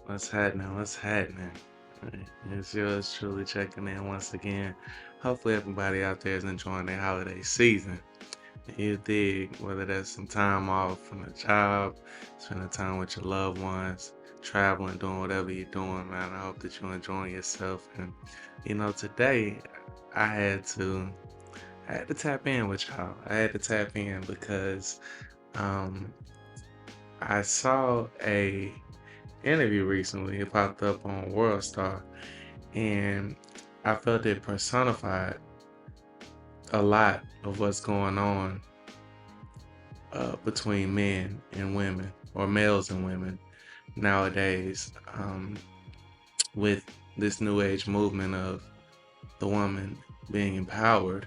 What's happening? What's happening? It's yours truly checking in once again. Hopefully, everybody out there is enjoying their holiday season. You dig, whether that's some time off from the job, spending time with your loved ones, traveling, doing whatever you're doing, man. I hope that you're enjoying yourself. And today I had to I had to tap in with y'all. I had to tap in because um I saw a interview recently. It popped up on World Star, and I felt it personified a lot of what's going on between men and women, or males and women nowadays, with this new age movement of the woman being empowered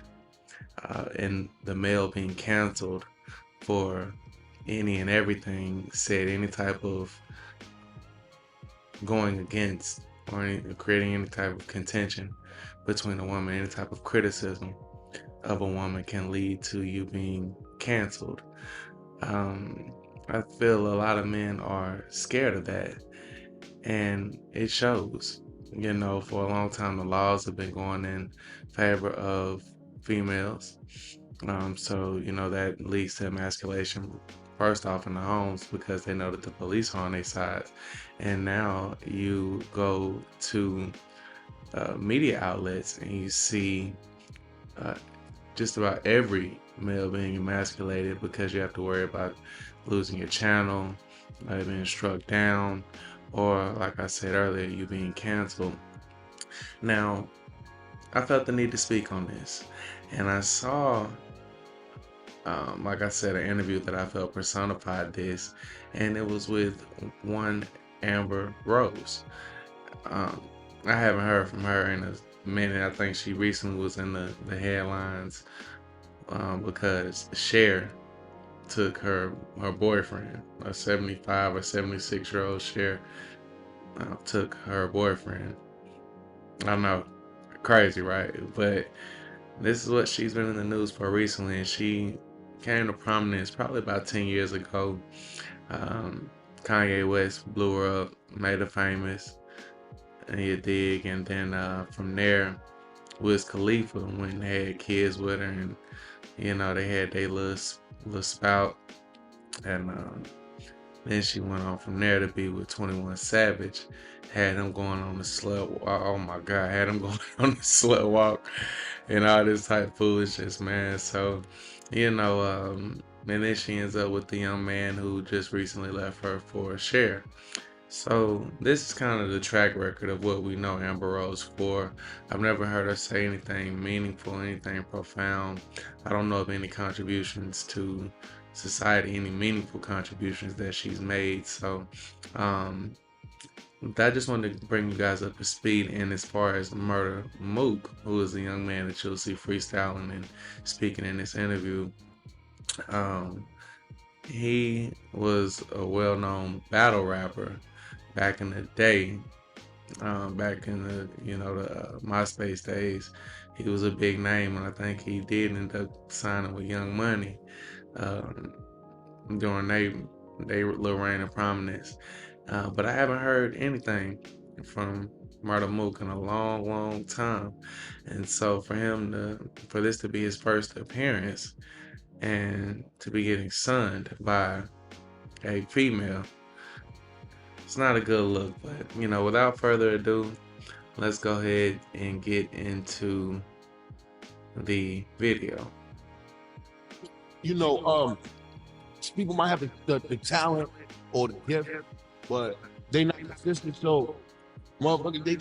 and the male being canceled for any and everything said, any type of going against or creating any type of contention between a woman, any type of criticism of a woman can lead to you being canceled. Um, I feel a lot of men are scared of that, and it shows. For a long time, the laws have been going in favor of females. So that leads to emasculation first off in the homes because they know that the police are on their side. And now you go to media outlets and you see uh, just about every male being emasculated because you have to worry about losing your channel, being struck down, or like I said earlier, you being canceled. Now, I felt the need to speak on this, and I saw, like I said, an interview that I felt personified this, and it was with one Amber Rose. Um, I haven't heard from her in a minute. I think she recently was in the headlines because Cher took her boyfriend, a 75 or 76-year-old Cher, took her boyfriend. I know, crazy, right? But this is what she's been in the news for recently, and she came to prominence probably about 10 years ago. Um, Kanye West blew her up, made her famous, and you dig. And then from there, Wiz Khalifa went and had kids with her, and they had their little spout, and then she went on from there to be with 21 Savage. Had him going on the slut walk. Oh my God, had him going on the slut walk and all this type of foolishness, man. So, and then she ends up with the young man who just recently left her for a share. So this is kind of the track record of what we know Amber Rose for. I've never heard her say anything meaningful, anything profound. I don't know of any contributions to society, any meaningful contributions that she's made. So um, I just wanted to bring you guys up to speed. And as far as Murda Mook, who is the young man that you'll see freestyling and speaking in this interview, um, he was a well-known battle rapper back in the day, back in the MySpace days. He was a big name, and I think he did end up signing with Young Money um, during they little reign of prominence. But I haven't heard anything from Murda Mook in a long, long time, and so for this to be his first appearance and to be getting sunned by a female, it's not a good look. But without further ado, let's go ahead and get into the video. You know, people might have the talent or the gift, but they not consistent. So, motherfuckers, they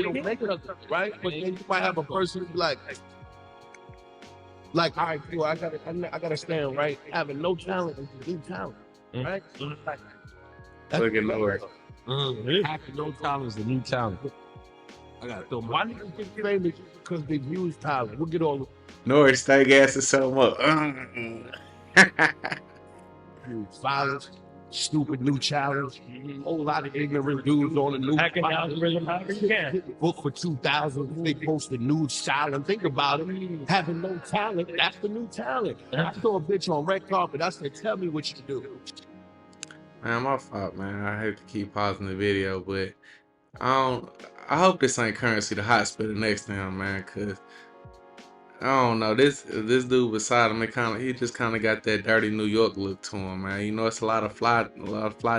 don't make it up, right? But then you might have a person who be like, all right, cool, I gotta stand right. Having no talent is the new talent, right? Like, that's Look at Lord. Having no talent is the new talent. I gotta throw my niggas get famous because they use talent. We'll get all Nori stay gassing so much. violence, stupid new challenge, whole lot of ignorant dudes on the new Hacking algorithm, however you can. book for 2,000. They posted nude talent. Think about it. Having no talent, that's the new talent. I saw a bitch on red carpet. I said, tell me what you do. Man, my fault, man. I hate to keep pausing the video, but I don't. I hope this ain't Currency the hot spitter next time, man, cause I don't know. This dude beside him, he just kind of got that dirty New York look to him, man. You know, it's a lot of fly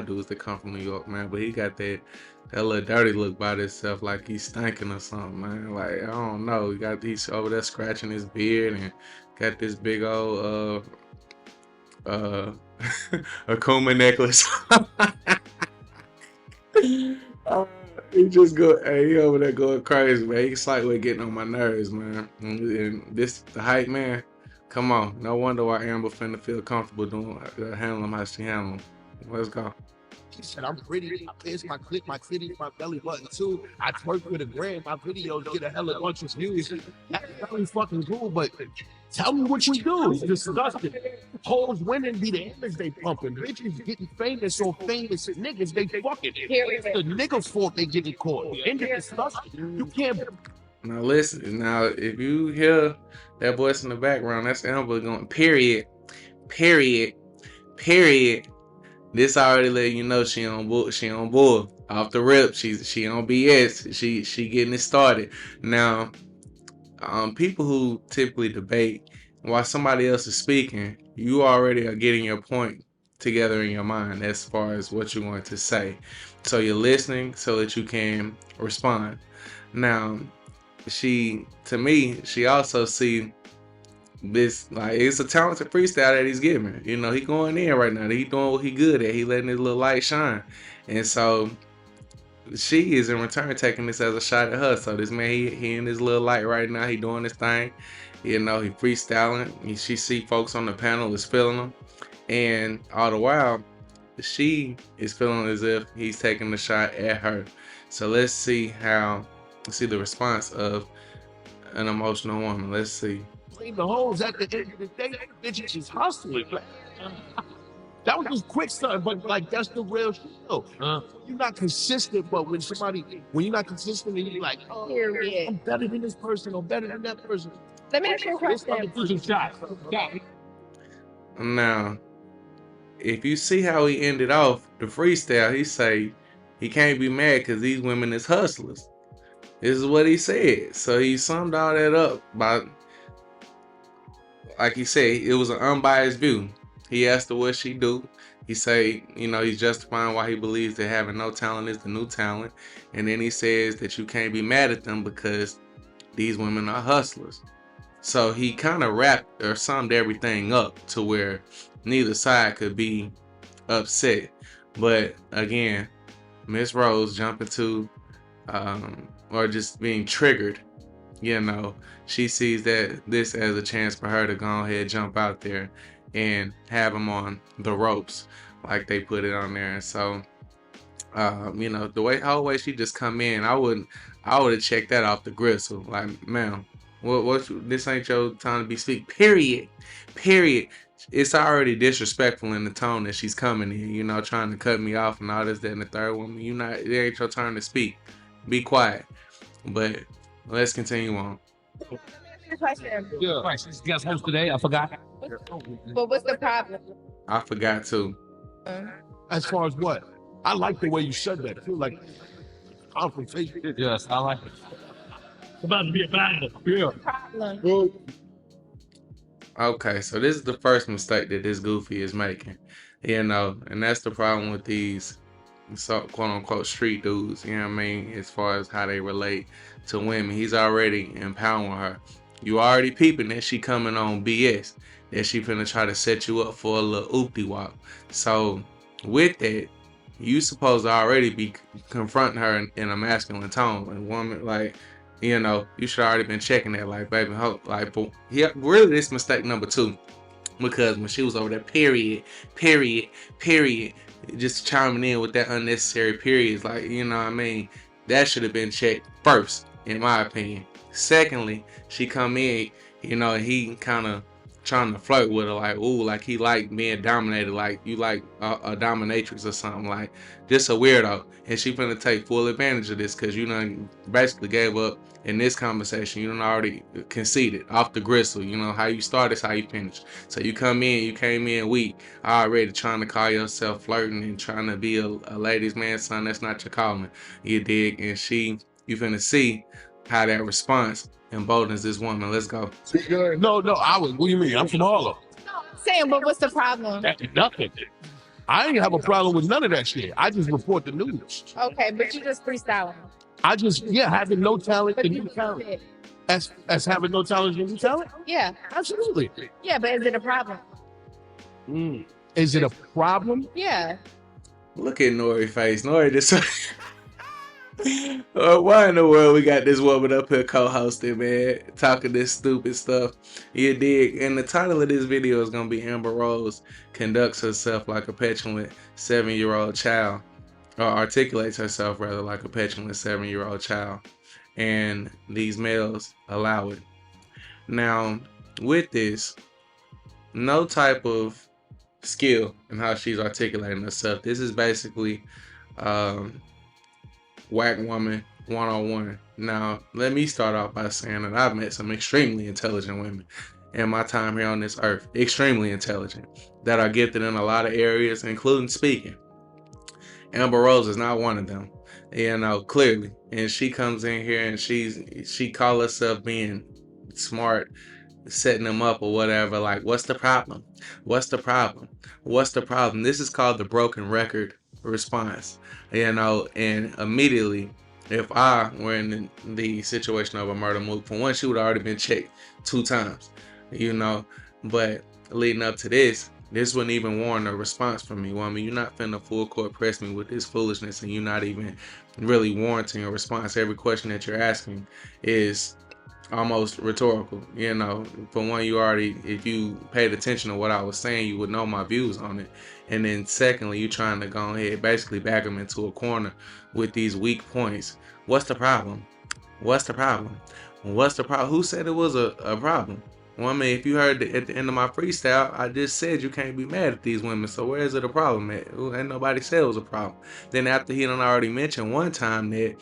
dudes that come from New York, man. But he got that little dirty look by himself, like he's stinking or something, man. Like I don't know. He's over there scratching his beard and got this big old Akuma necklace. He just go, hey, he over there going crazy, man. He's slightly getting on my nerves, man. And the hype, man. Come on, no wonder why Amber finna feel comfortable doing handling him how she handle him. Let's go. She said, I'm pretty. I pierce my clit, my titties, my belly button too. I twerk with a gram. My videos get a hella bunch of views. That's very fucking cool, but tell me what you do. It's disgusting. Hoes women be the image they pumping. Bitches getting famous, so famous niggas they fucking. It's the niggas' fault they getting caught. And it's disgusting. You can't. Now listen, now if you hear that voice in the background, that's Amber going, period. This already let you know she on board. Off the rip, she on BS. She getting it started. Now, people who typically debate while somebody else is speaking, you already are getting your point together in your mind as far as what you're going to say. So you're listening so that you can respond. Now, she also see this, like, it's a talented freestyle that he's giving. You know, he going in right now. He doing what he good at. He letting his little light shine. And so she is in return taking this as a shot at her. So this man, he in his little light right now. He doing his thing. You know, he freestyling. She see folks on the panel is feeling him. And all the while, she is feeling as if he's taking the shot at her. So let's see the response of an emotional woman. Let's see. Blame the hoes at the end of the day. Bitches is hustling, man. That was just quick stuff, but like that's the real shit though. You're not consistent, but when you're not consistent and you're like, oh, I'm better than this person or better than that person. Let me ask you a question. Now, if you see how he ended off the freestyle, he say he can't be mad because these women is hustlers. This is what he said. So he summed all that up by, like he said, it was an unbiased view. He asked her what she do. He say, you know, he's justifying why he believes that having no talent is the new talent. And then he says that you can't be mad at them because these women are hustlers. So he kind of wrapped or summed everything up to where neither side could be upset. But again, Miss Rose jumping to, or just being triggered, you know, she sees that this as a chance for her to go ahead, jump out there and have him on the ropes, like they put it on there. And so, you know, the whole way she just come in, I would have checked that off the gristle. Like, ma'am, this ain't your time to be speak. Period. It's already disrespectful in the tone that she's coming in, you know, trying to cut me off and all this, that, and the third woman. It ain't your turn to speak. Be quiet. But let's continue on. Yeah. Guest host today, I forgot. But what's the problem? I forgot too. As far as what? I like the way you said that. I feel like confrontation. Yes, I like it. It's about to be a battle. Yeah. Problem. Okay, so this is the first mistake that this goofy is making, you know, and that's the problem with these quote unquote street dudes, you know what I mean, as far as how they relate to women. He's already empowering her. You already peeping that she coming on BS, that she finna try to set you up for a little oopty wop. So with that, you supposed to already be confronting her in a masculine tone. And woman, like, you know, you should already been checking that, like, baby, like, but yeah, really this mistake number 2, because when she was over there, period, just chiming in with that unnecessary periods, like, you know what I mean, that should have been checked first, in my opinion. Secondly, she come in, you know, and he kind of trying to flirt with her, like, ooh, like he like being dominated, like you like a dominatrix or something, like just a weirdo. And she finna take full advantage of this because you done basically gave up in this conversation. You done already conceded off the gristle. You know, how you start is how you finish. So you came in weak, already trying to call yourself flirting and trying to be a ladies' man, son. That's not your calling. You dig? And you finna see how that response emboldens this woman. Let's go. No, what do you mean? I'm from Harlem. Saying, but what's the problem? Nothing. I ain't have a problem with none of that shit. I just report the news. Okay, but you just freestyling. Having no talent But and you new just talent. did. As having no talent and new talent? Yeah. Absolutely. Yeah, but is it a problem? Is it a problem? Yeah. Look at Nori's face. Nori just. Why in the world we got this woman up here co-hosting, man, talking this stupid stuff? You dig? And the title of this video is gonna be Amber Rose conducts herself like a petulant 7-year-old child, or articulates herself rather like a petulant 7-year-old child, and these males allow it. Now, with this, no type of skill in how she's articulating herself. This is basically whack woman 101. Now, let me start off by saying that I've met some extremely intelligent women in my time here on this earth. Extremely intelligent, that are gifted in a lot of areas, including speaking. Amber Rose is not one of them, you know, clearly. And she comes in here and she calls herself being smart, setting them up or whatever. Like, what's the problem? What's the problem? What's the problem? This is called the broken record response, you know. And immediately, if I were in the situation of a Murda Mook, for one, she would have already been checked 2 times, you know. But leading up to this wouldn't even warrant a response from me. Woman, you're not finna full court press me with this foolishness, and you're not even really warranting a response. Every question that you're asking is almost rhetorical, you know. For one, you already, if you paid attention to what I was saying, you would know my views on it. And then secondly, you trying to go ahead, basically back them into a corner with these weak points. What's the problem? What's the problem? What's the problem? Who said it was a problem? Well, I mean, if you heard at the end of my freestyle, I just said you can't be mad at these women. So where is it a problem at? Ain't nobody said it was a problem. Then after he done already mentioned one time that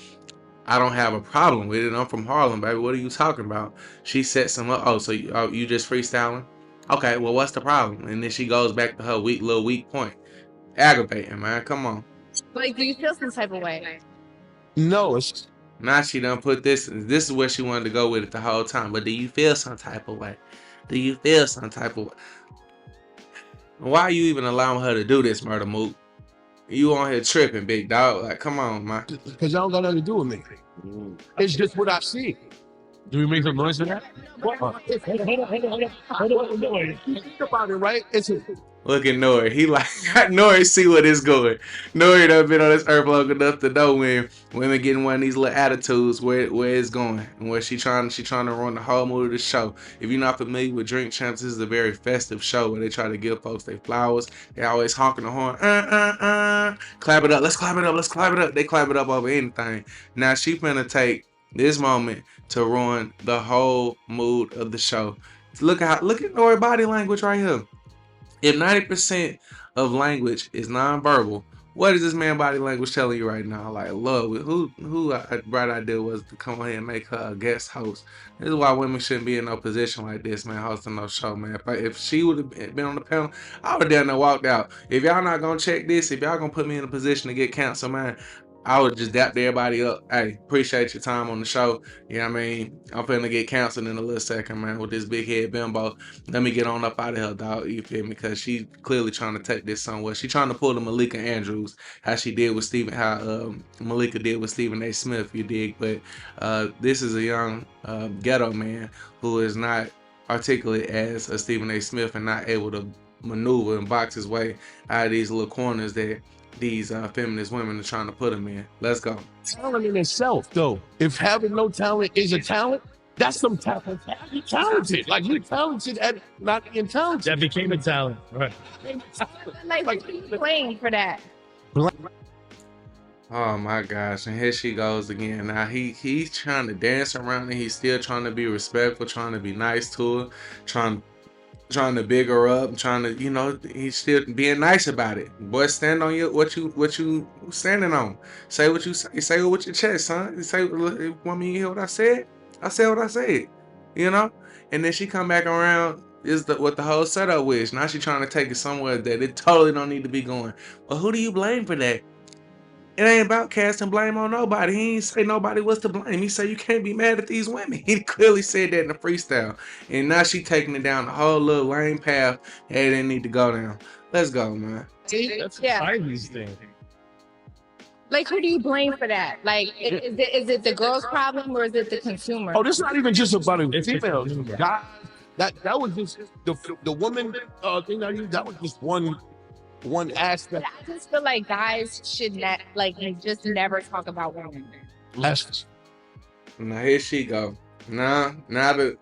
I don't have a problem with it, I'm from Harlem, baby, what are you talking about? She sets him up. Oh, so you just freestyling? Okay, well, what's the problem? And then she goes back to her little weak point. Aggravating, man. Come on. Like, do you feel some type of way? No, it's Now she done put this. This is where she wanted to go with it the whole time. But do you feel some type of way? Do you feel some type of way? Why are you even allowing her to do this, Murda Mook? You on here tripping, big dog. Like, come on, man. because y'all don't got nothing to do with me. It's just what I see. Do we make some noise for that? Hold on. Think about it, right? Look at Nori. He like Nori see what it's going. Nori done been on this earth long enough to know when women getting one of these little attitudes where it's going and where she trying to run the whole mood of the show. If you're not familiar with Drink Champs, this is a very festive show where they try to give folks their flowers. They always honking the horn. Clap it up. Let's clap it up. Let's clap it up. They clap it up over anything. Now she finna take this moment to ruin the whole mood of the show. Look at Nori body language right here. If 90% of language is nonverbal, what is this man body language telling you right now? Like, love, who a bright idea was to come here and make her a guest host. This is why women shouldn't be in no position like this, man, hosting no show, man. If she would have been on the panel, I would have done and walked out. If y'all not gonna check this, if y'all gonna put me in a position to get canceled, man, I would just dap everybody up. Hey, appreciate your time on the show. You know what I mean? I'm finna get canceled in a little second, man, with this big head bimbo. Let me get on up out of here, dog. You feel me? Because she clearly trying to take this somewhere. She trying to pull the Malika Andrews, how she did with Malika did with Stephen A. Smith, you dig? But this is a young ghetto man who is not articulate as a Stephen A. Smith and not able to maneuver and box his way out of these little corners that these feminist women are trying to put him in. Let's go. Talent in itself, though. If having no talent is a talent, that's some talent. You're talented. Like, you're talented at not being talented. That became a talent. Right. Like you playing for that. Oh my gosh, and here she goes again. Now he's trying to dance around and he's still trying to be respectful, trying to be nice to her, trying trying to big her up, trying to, he's still being nice about it. Boy, stand on what you standing on. Say what you say. Say it with your chest, son. Say, want me to hear what I said? I said what I said. You know. And then she come back around. Is what the whole setup is. Now she trying to take it somewhere that it totally don't need to be going. Well, who do you blame for that? It ain't about casting blame on nobody. He ain't say nobody was to blame. He said you can't be mad at these women. He clearly said that in the freestyle. And now she taking it down the whole little lame path that it didn't need to go down. Let's go, man. That's a Chinese thing. Like, who do you blame for that? Like, is it the girl's problem or is it the consumer? Oh, this is not even just about females. Guys, that was just the woman thing that was just one aspect. I just feel like guys should not, like, just never talk about women. Less. Now here she go. Now the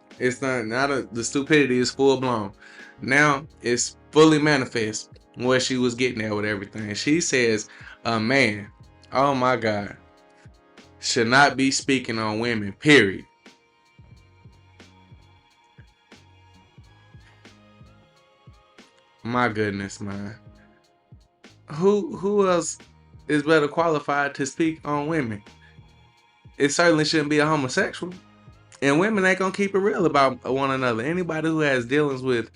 stupidity is full blown. Now it's fully manifest where she was getting at with everything. She says a man, oh my God, should not be speaking on women, period. My goodness, man. Who else is better qualified to speak on women? It certainly shouldn't be a homosexual. And women ain't gonna keep it real about one another. Anybody who has dealings with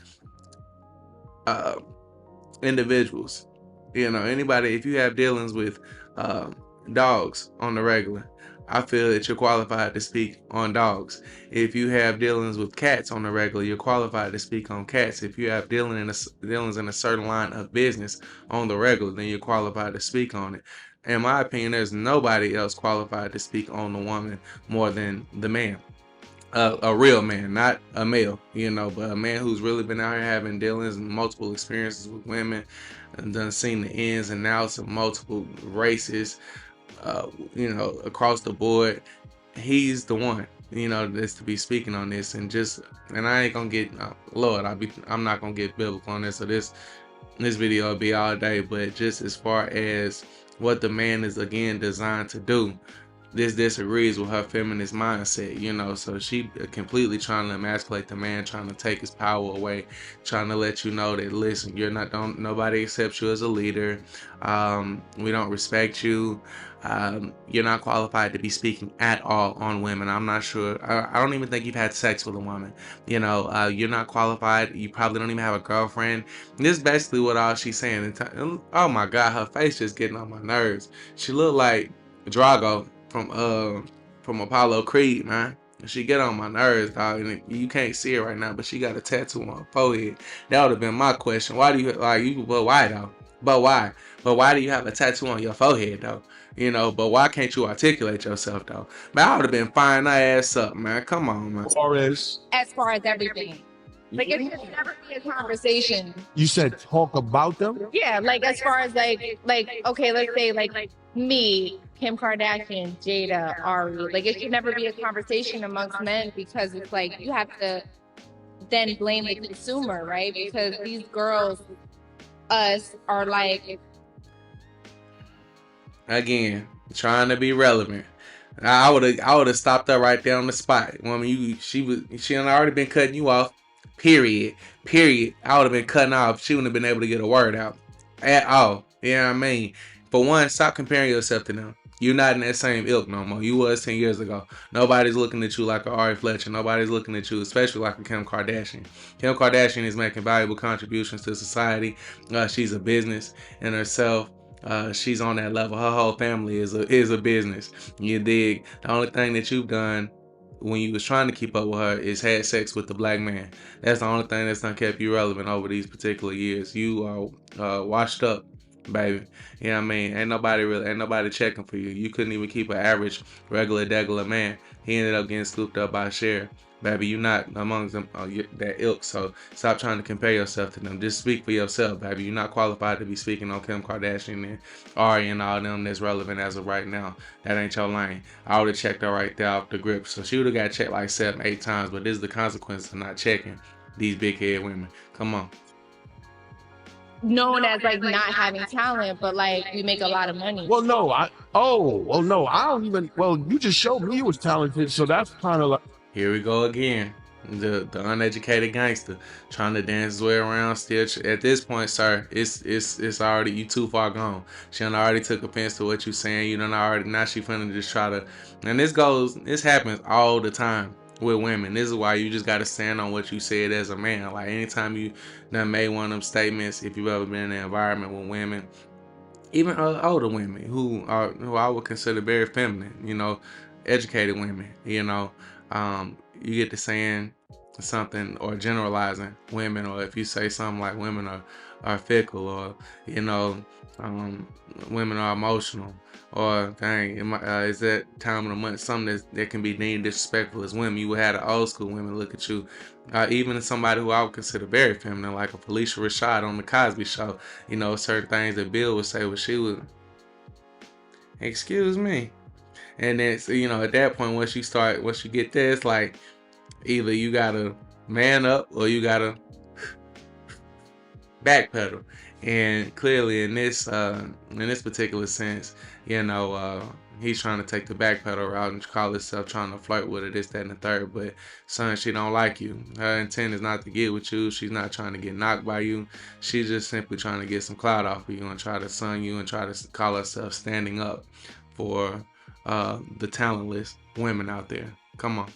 individuals, anybody, if you have dealings with dogs on the regular, I feel that you're qualified to speak on dogs. If you have dealings with cats on the regular, you're qualified to speak on cats. If you have dealings in a certain line of business on the regular, then you're qualified to speak on it. In my opinion, there's nobody else qualified to speak on the woman more than the man. A real man, not a male, but a man who's really been out here having dealings and multiple experiences with women and done seen the ins and outs of multiple races, across the board. He's the one, that's to be speaking on this. And I ain't gonna get, I'm not gonna get biblical on this. So this video will be all day, but just as far as what the man is again designed to do, this disagrees with her feminist mindset, so she completely trying to emasculate the man, trying to take his power away, trying to let you know that, listen, nobody accepts you as a leader. We don't respect you. You're not qualified to be speaking at all on women. I'm not sure. I don't even think you've had sex with a woman. You're not qualified. You probably don't even have a girlfriend. This is basically what all she's saying. Oh my God, her face just getting on my nerves. She looked like Drago from Apollo Creed, man. She get on my nerves, dog. And you can't see it right now, but she got a tattoo on her forehead. That would have been my question. Why do you but why though? But why? But why do you have a tattoo on your forehead though? But why can't you articulate yourself though? Man, I would have been firing her ass up, man. Come on, man. As far as everything. Like, it should never be a conversation. You said talk about them? Yeah, like, as far as like, okay, let's say like me, Kim Kardashian, Jada, Ari. Like, it should never be a conversation amongst men, because it's like you have to then blame the consumer, right? Because these girls, us, are like, again, trying to be relevant. I would have stopped her right there on the spot. Woman, she had already been cutting you off. Period. I would have been cutting off. She wouldn't have been able to get a word out at all. You know what I mean? For one, stop comparing yourself to them. You're not in that same ilk no more. You was 10 years ago. Nobody's looking at you like a Ari Fletcher. Nobody's looking at you, especially like a Kim Kardashian. Kim Kardashian is making valuable contributions to society. She's a business in herself. She's on that level. Her whole family is a business. You dig? The only thing that you've done when you was trying to keep up with her is had sex with the black man. That's the only thing that's done kept you relevant over these particular years. You are washed up, baby. You know what I mean? Ain't nobody checking for you. You couldn't even keep an average regular man. He ended up getting scooped up by Cher. Baby, you're not amongst them that ilk, so stop trying to compare yourself to them. Just speak for yourself, baby. You're not qualified to be speaking on Kim Kardashian and Ari and all them that's relevant as of right now. That ain't your lane. I would have checked her right there off the grip. So she would have got checked like 7-8 times, but this is the consequence of not checking these big head women. Come on. known as like not having talent, but like we make a lot of money. Well, no, I don't even. Well, you just showed me you was talented, so that's kind of like. Here we go again. the uneducated gangster trying to dance his way around. Still, at this point, sir, it's already, you too far gone. She done already took offense to what you saying. You done already, now she finna just try to. And this happens all the time with women. This is why you just gotta stand on what you said as a man. Like anytime you done made one of them statements, if you've ever been in an environment with women, even older women who I would consider very feminine, educated women, you get to saying something or generalizing women, or if you say something like women are fickle, or you know um, women are emotional, or dang, is that time of the month something that can be deemed disrespectful as women. You would have the old school women look at you, even somebody who I would consider very feminine, like a Felicia Rashad on the Cosby Show. Certain things that Bill would say, but she would, excuse me. And then, so, at that point, once you get there, it's like either you gotta man up or you gotta backpedal. And clearly, in this particular sense, he's trying to take the backpedal route and call himself trying to flirt with her, this, that, and the third. But son, she don't like you. Her intent is not to get with you. She's not trying to get knocked by you. She's just simply trying to get some clout off of you and try to sun you and try to call herself standing up for the talentless women out there. Come on.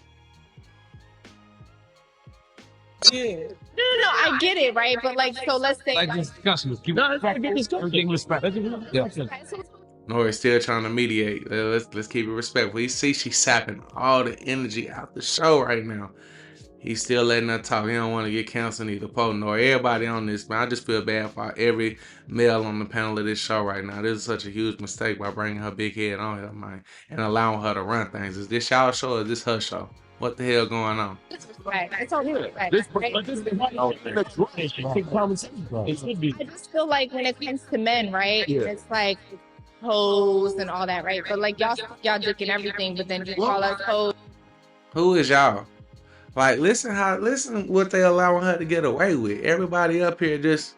Yeah. No, I get it, right? But so let's say discussion. Everything respect. Yeah. Nori's still trying to mediate. Let's keep it respectful. You see, she's sapping all the energy out the show right now. He's still letting her talk. He don't want to get canceled either. Poe Nori, everybody on this, man. I just feel bad for every male on the panel of this show right now. This is such a huge mistake by bringing her big head on here, man, and allowing her to run things. Is this y'all show or is this her show? What the hell going on? Right. It's all good. Right. I just feel like when it comes to men, right? Yeah. It's like hoes and all that, right? But y'all dicking everything, but then just call us hoes. Who is y'all? Like, listen what they allowing her to get away with. Everybody up here just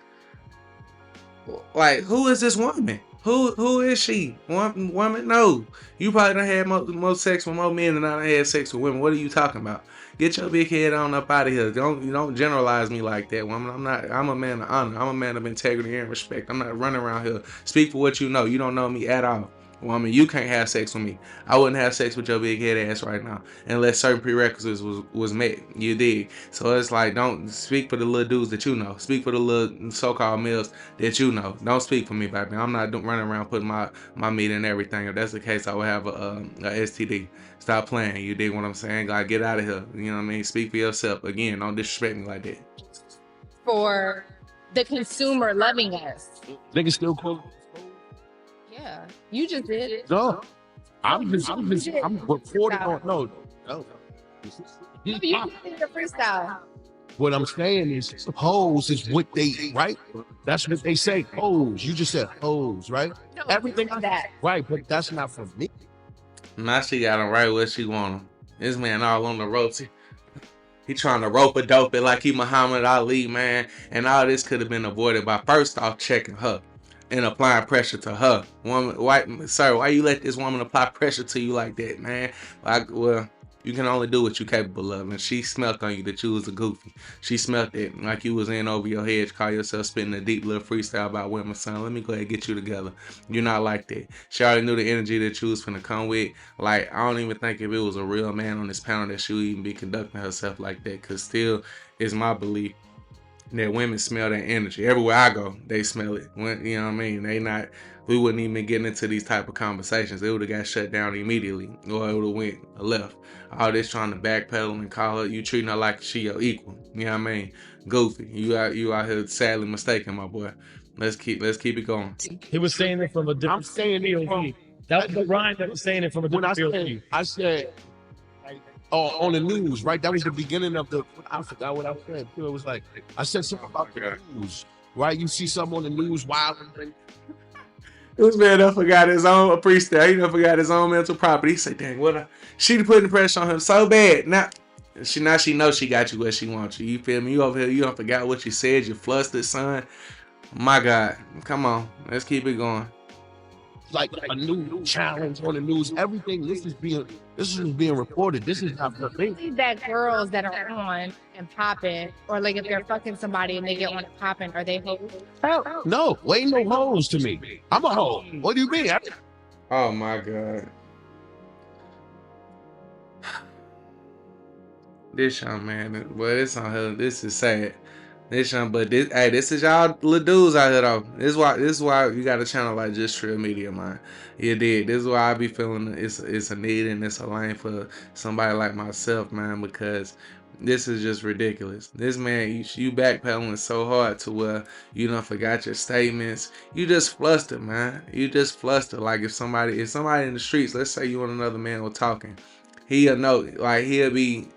like, who is this woman? Who is she? Woman? No. You probably done had more sex with more men than I done had sex with women. What are you talking about? Get your big head on up out of here. Don't generalize me like that, woman. I'm a man of honor. I'm a man of integrity and respect. I'm not running around here. Speak for what you know. You don't know me at all. Woman, you can't have sex with me. I wouldn't have sex with your big head ass right now unless certain prerequisites was met. You dig? So it's like, don't speak for the little dudes that you know. Speak for the little so-called males that you know. Don't speak for me, baby. I'm not running around putting my meat in everything. If that's the case, I would have a STD. Stop playing. You dig what I'm saying? God, get out of here. You know what I mean? Speak for yourself. Again, don't disrespect me like that. For the consumer loving us. Niggas still cool. Yeah, you just did it. No, I'm reporting on. No. You did a freestyle. What I'm saying is, hoes is what they, right? That's what they say. Hoes. You just said hoes, right? No, everything on that. Right, but that's not for me. Now she got him right where she want him. This man all on the ropes. He trying to rope-a-dope it like he Muhammad Ali, man. And all this could have been avoided by first off checking her and applying pressure to her. Woman, why you let this woman apply pressure to you like that, man? Well, you can only do what you're capable of. And she smelt on you that you was a goofy. She smelt it like you was in over your head. Call yourself spitting a deep little freestyle about women, son. Let me go ahead and get you together. You're not like that. She already knew the energy that you was finna come with. Like, I don't even think if it was a real man on this panel that she would even be conducting herself like that. Because still, it's my belief that women smell that energy. Everywhere I go, they smell it. You know what I mean? We wouldn't even be getting into these type of conversations. They would have got shut down immediately, or it would have went left. All this trying to backpedal and call her, you treating her like she your equal. You know what I mean? Goofy. You out here sadly mistaken, my boy. Let's keep it going. He was saying it from a different. I'm saying it from. That was the Ryan that was saying it from a different field. I said. On the news, right? That was the beginning of the. I forgot what I said. It was like I said something about the news, right? You see something on the news, wilding. This man done forgot his own freestyle. He done forgot his own mental property. He said, "Dang, she putting pressure on him so bad now." She knows she got you where she wants you. You feel me? You over here, you done forgot what you said. You flustered, son. My God, come on, let's keep it going. like a new challenge on the news. Everything. This is being reported. This is not the thing. That girls that are on and popping, or like if they're fucking somebody and they get on and popping, are they hoes? Hell, no, ain't no hoes to me. I'm a hoe. What do you mean? Oh my God. This young man, well, this on her. This is sad. This young, but this is y'all little dudes out here though. This is why you got a channel like Justrillmedia, man. You did. This is why I be feeling it's a need and it's a lane for somebody like myself, man, because this is just ridiculous. This man, you backpedaling so hard to where you done forgot your statements. You just flustered, man. You just flustered. Like if somebody in the streets, let's say you and another man were talking, he'll know, like he'll be.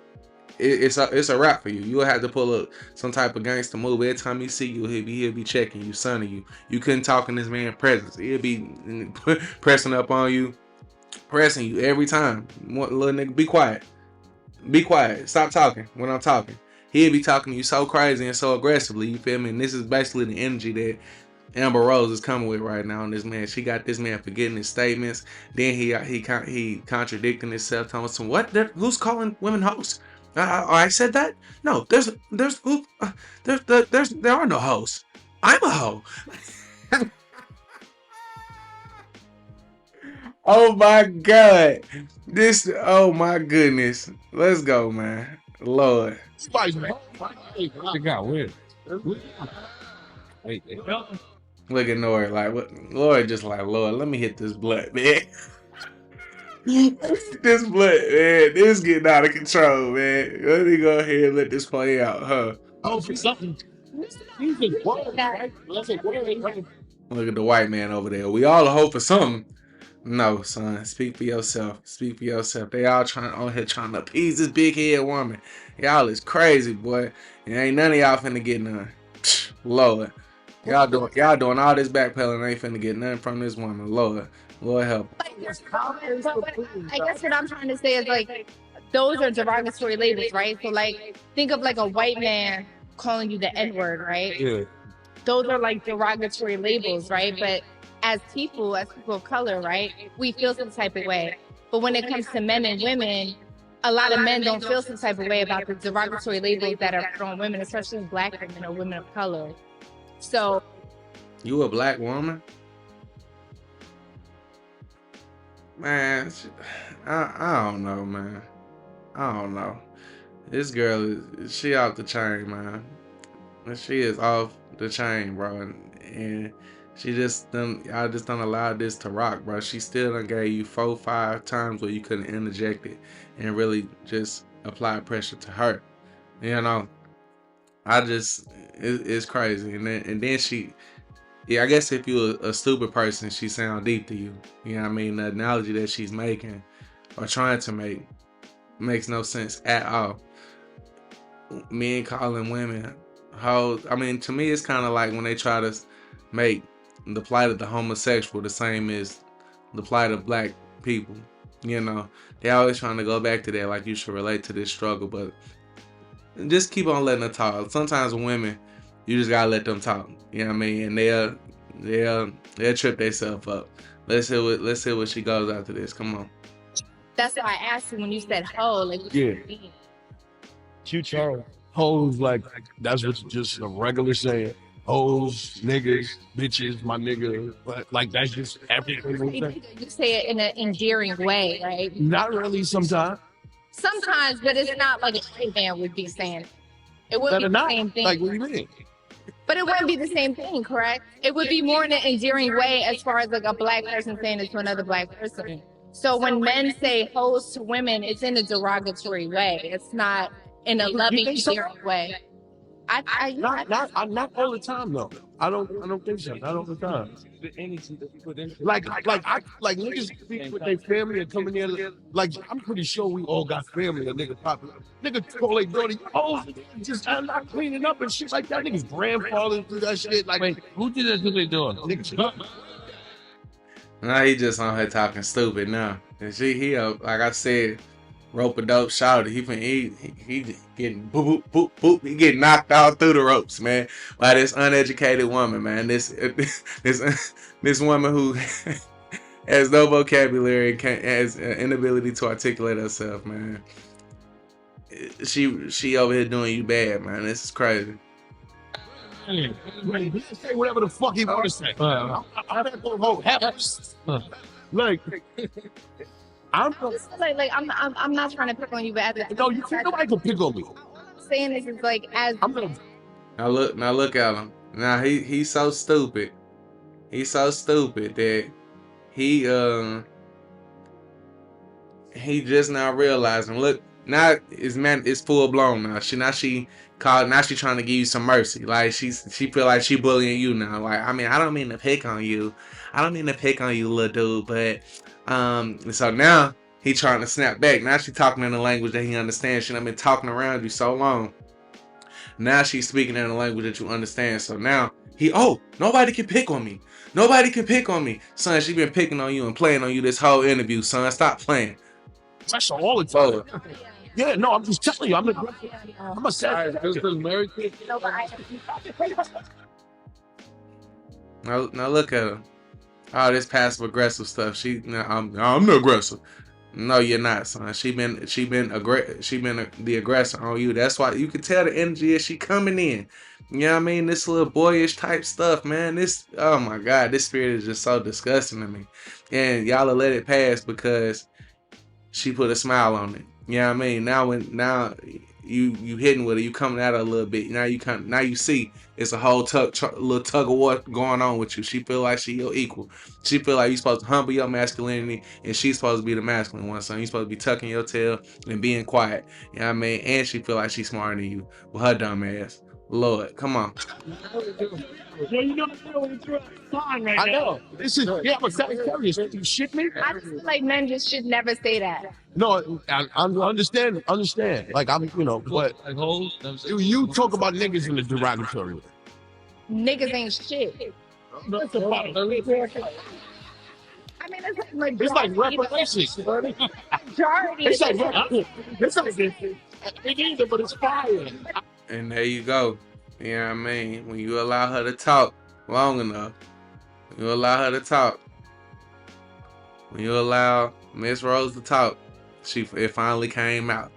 It's a wrap for you. You'll have to pull up some type of gangster move. Every time he see you, he'll be checking you, sonning you. You couldn't talk in this man's presence. He'll be pressing up on you, pressing you every time. Little nigga, be quiet. Be quiet. Stop talking when I'm talking. He'll be talking to you so crazy and so aggressively. You feel me? And this is basically the energy that Amber Rose is coming with right now on this man. She got this man forgetting his statements. Then he contradicting himself, telling us what? Who's calling women hoes? I said that? No, there are no hoes. I'm a hoe. Oh my God. Oh my goodness. Let's go, man. Lord. They got weird. Wait. Look at Nori, like what? Lord, just like, Lord, let me hit this blood, man. This blood, man, this getting out of control, man. Let me go ahead and let this play out, huh? Oh, for something. Look at the white man over there. We all hope for something. No, son, speak for yourself. Speak for yourself. They all on here trying to appease this big head woman. Y'all is crazy, boy. And ain't none of y'all finna get none. Lord. Y'all doing all this backpedaling, ain't finna get nothing from this woman. Lord help. I guess what I'm trying to say is like those are derogatory labels, right? So like think of like a white man calling you the N-word, right? Yeah. Those are like derogatory labels, right? But as people of color, right, we feel some type of way. But when it comes to men and women, a lot of men don't feel some type of way about the derogatory labels that are put on women, especially black women or women of color. So you a black woman? Man, I don't know, man. I don't know. This girl she off the chain, man. She is off the chain, bro. And she y'all just don't allow this to rock, bro. She still done gave you 4-5 times where you couldn't interject it and really just apply pressure to her. You know, it's crazy. And then she, yeah, I guess if you're a stupid person, she sound deep to you. You know what I mean? The analogy that she's making or trying to make makes no sense at all. Men calling women hoes. I mean, to me, it's kind of like when they try to make the plight of the homosexual the same as the plight of black people. You know, they always trying to go back to that, like you should relate to this struggle, but just keep on letting them talk. Sometimes women, you just gotta let them talk. You know what I mean? And they'll trip themselves up. Let's hear what she goes after this. Come on. that's why I asked you when you said hoe, like what Yeah. you mean? Charles. Hoes, like that's what's just a regular saying. Hoes, niggas, bitches, my nigga. But like that's just everything. You say it in an endearing way, right? Not really sometimes. Sometimes, but it's not like a white man would be saying it. It wouldn't be the same thing. Like what do you mean? But it wouldn't be the same thing, correct? It would be more in an endearing way as far as like a black person saying it to another black person. So when men say hoes to women, it's in a derogatory way. It's not in a loving, endearing way. Not all the time though. I don't think so. Not all the time. Like niggas speak with their family and coming here. Like I'm pretty sure we all got family. A nigga popping. Nigga call their daughter. Oh, just I'm not cleaning up and shit like that. Niggas grandfathering through that shit. Like Wait, who did that to their daughter? niggas. Now he just on here talking stupid now. And he like I said, Ropeadope shouted. He getting boop boop boop boop. He getting knocked out through the ropes, man, by this uneducated woman, man. This woman who has no vocabulary, has an inability to articulate herself, man. She over here doing you bad, man. This is crazy. He say whatever the fuck he want to say. I'm not gonna hold like. I'm not trying to pick on you, but no, you can't. Nobody can pick on me. Saying this is like as I'm gonna. Now look at him. Now he's so stupid. He's so stupid that he just now realizing. Look, now it's full blown now. She trying to give you some mercy. Like she feel like she bullying you now. Like, I mean, I don't mean to pick on you. I don't mean to pick on you, little dude, but so now he trying to snap back. Now she talking in a language that he understands. She done been talking around you so long. Now she's speaking in a language that you understand. So now nobody can pick on me. Nobody can pick on me. Son, she been picking on you and playing on you this whole interview, son. Stop playing. That's all the time. Yeah, no, I'm just telling you. I'm a sad. Now look at her. All this passive aggressive stuff. I'm the aggressor. No, you're not, son. She been the aggressor on you. That's why you can tell the energy as she coming in. You know what I mean? This little boyish type stuff, man. Oh my God, this spirit is just so disgusting to me. And y'all will let it pass because she put a smile on it. You know what I mean? Now you hitting with her, you coming at her a little bit. Now you see it's a whole little tug of war going on with you. She feel like she your equal. She feel like you supposed to humble your masculinity, and she's supposed to be the masculine one. So you supposed to be tucking your tail and being quiet. You know what I mean? And she feel like she's smarter than you with her dumb ass. Lord, come on. Yeah, you know what you're fine right I know. This is I'm serious. You shit me? I just feel like men just should never say that. No, I understand. Like but you talk about niggas in the derogatory way. Niggas ain't shit. That's about it. I mean, it's It's like reparations. majority. It's like reparations. It's either, but it's fire. And there you go. You know what I mean? When you allow her to talk long enough, when you allow her to talk, when you allow Miss Rose to talk, it finally came out.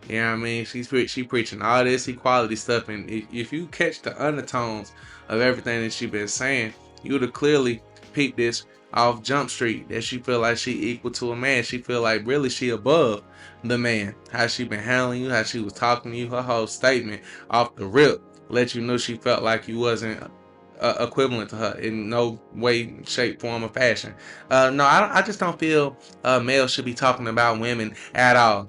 You know what I mean? She preaching all this equality stuff, and if you catch the undertones of everything that she been saying, you would have clearly peeped this off Jump Street, that she feel like she equal to a man. She feel like really she above the man. How she been handling you, how she was talking to you, her whole statement off the rip let you know she felt like you wasn't equivalent to her in no way, shape, form, or fashion. No, I just don't feel males should be talking about women at all.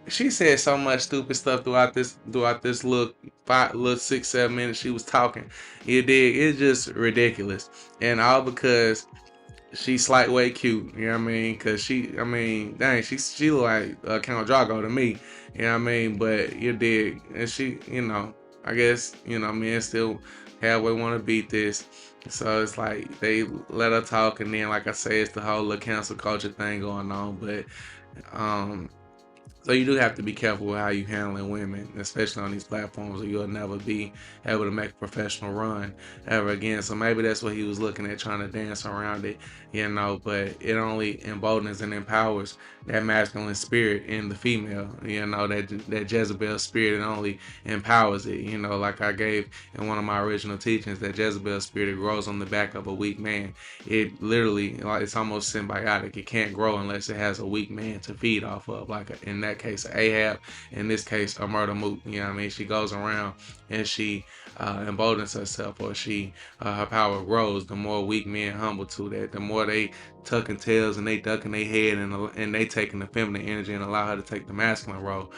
She said so much stupid stuff throughout this little 6-7 minutes she was talking. It's just ridiculous, and all because she's slight way cute. You know what I mean? Cause she look like Count Drago to me. You know what I mean? But you dig, and she, I guess men still halfway want to beat this. So it's like they let her talk, and then like I say, it's the whole little cancel culture thing going on. But so you do have to be careful with how you handling women, especially on these platforms, or you'll never be able to make a professional run ever again. So maybe that's what he was looking at, trying to dance around it, but it only emboldens and empowers that masculine spirit in the female, that Jezebel spirit. It only empowers it, like I gave in one of my original teachings, that Jezebel spirit, it grows on the back of a weak man. It literally, it's almost symbiotic. It can't grow unless it has a weak man to feed off of, in that case Ahab, in this case a Murda Mook. She goes around and she emboldens herself, or her power grows. The more weak men humble to that, the more they tucking tails and they ducking their head and they taking the feminine energy and allow her to take the masculine role.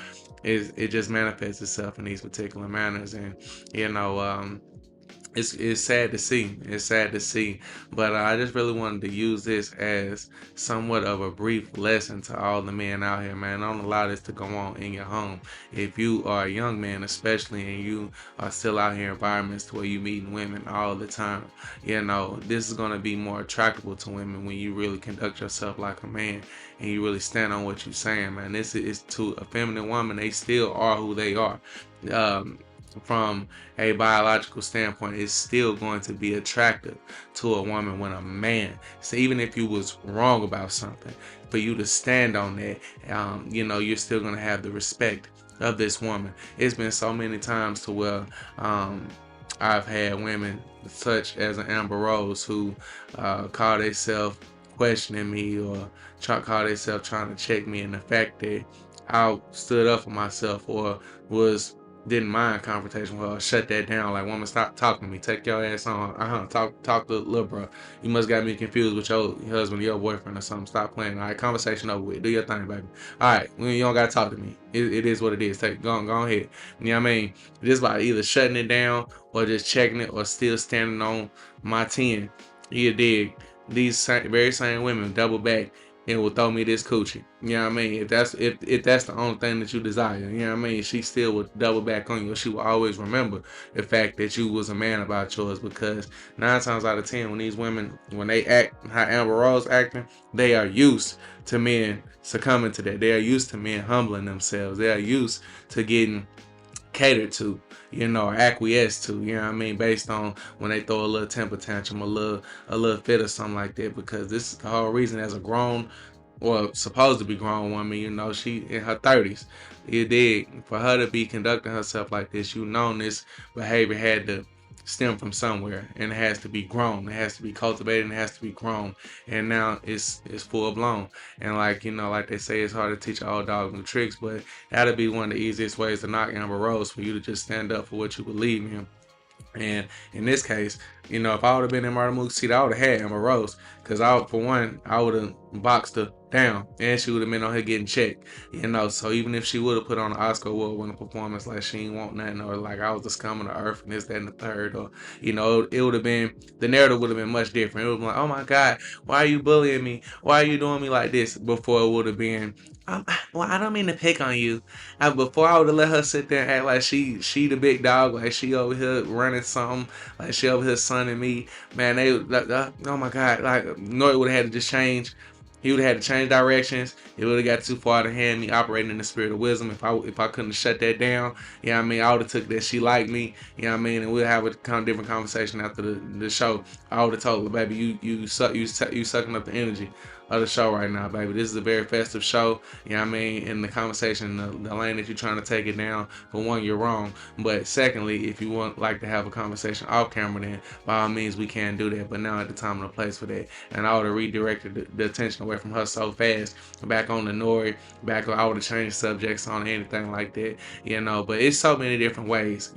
It just manifests itself in these particular manners, and it's sad to see. It's sad to see. But I just really wanted to use this as somewhat of a brief lesson to all the men out here, man. Don't allow this to go on in your home. If you are a young man, especially, and you are still out here in environments where you meeting women all the time, this is going to be more attractable to women when you really conduct yourself like a man and you really stand on what you're saying, man. This is to a feminine woman. They still are who they are. from a biological standpoint, it's still going to be attractive to a woman when a man. So even if you was wrong about something, for you to stand on that, you're still gonna have the respect of this woman. It's been so many times to where I've had women such as an Amber Rose who call themselves questioning me or call themselves trying to check me, and the fact that I stood up for myself or was didn't mind confrontation. Well, shut that down. Like, woman, stop talking to me. Take your ass on. Talk to little bro. You must got me confused with your husband or your boyfriend or something. Stop playing. All right, conversation over with. Do your thing, baby. All right, you don't gotta talk to me. It is what it is. Go ahead. You know what I mean? Just by either shutting it down or just checking it or still standing on my 10. You dig? These very same women double back and will throw me this coochie. You know what I mean? If that's the only thing that you desire, you know what I mean? She still would double back on you. She will always remember the fact that you was a man about yours, because 9 times out of 10, when these women, when they act how Amber Rose acting, they are used to men succumbing to that. They are used to men humbling themselves. They are used to getting catered to, or acquiesced to, you know what I mean, based on when they throw a little temper tantrum, a little fit or something like that. Because this is the whole reason, as a grown, well, supposed to be grown woman, she in her 30s. You dig? For her to be conducting herself like this, this behavior had to stem from somewhere, and it has to be grown. It has to be cultivated, and it has to be grown. And now it's full blown. And like they say, it's hard to teach an old dog new tricks, but that'll be one of the easiest ways to knock Amber Rose, for you to just stand up for what you believe in. And in this case, if I would have been in Murda Mook seat, I would have had Amber Rose. Because I would have boxed her down, and she would have been on here getting checked. So even if she would have put on an Oscar award winning performance, like she ain't want nothing, or like I was the scum of the earth and this, that, and the third, or it would have been, the narrative would have been much different. It would have been like, oh my God, why are you bullying me? Why are you doing me like this? Before it would have been, well, I don't mean to pick on you. Before I would have let her sit there and act like she the big dog, like she over here running something, like she over here sunning me. Man, oh my God, like Noy would have had to just change. He would have had to change directions. It would have got too far to hand me operating in the spirit of wisdom. If I couldn't have shut that down, you know what I mean, I would have took that she liked me, you know what I mean, and we'll have a kind of different conversation after the show. I would have told her, baby, you sucking up the energy of the show right now, baby. This is a very festive show, you know what I mean, in the conversation, the lane that you're trying to take it down, for one, you're wrong. But secondly, if you want like to have a conversation off camera, then by all means we can do that. But now at the time and the place for that. And I would have redirected the attention away from her so fast, back on the Nori, I would have changed subjects on anything like that, but it's so many different ways,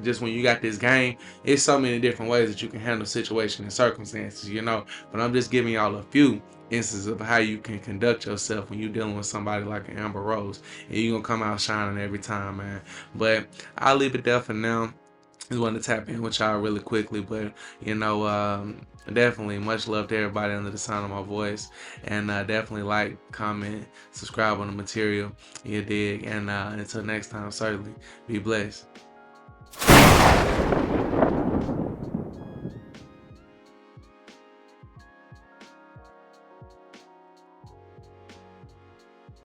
just when you got this game, it's so many different ways that you can handle situations and circumstances, but I'm just giving y'all a few instances of how you can conduct yourself when you're dealing with somebody like an Amber Rose, and you're gonna come out shining every time, man. But I'll leave it there for now. Just wanted to tap in with y'all really quickly, but definitely much love to everybody under the sound of my voice, and definitely like, comment, subscribe on the material, you dig, and until next time, certainly be blessed.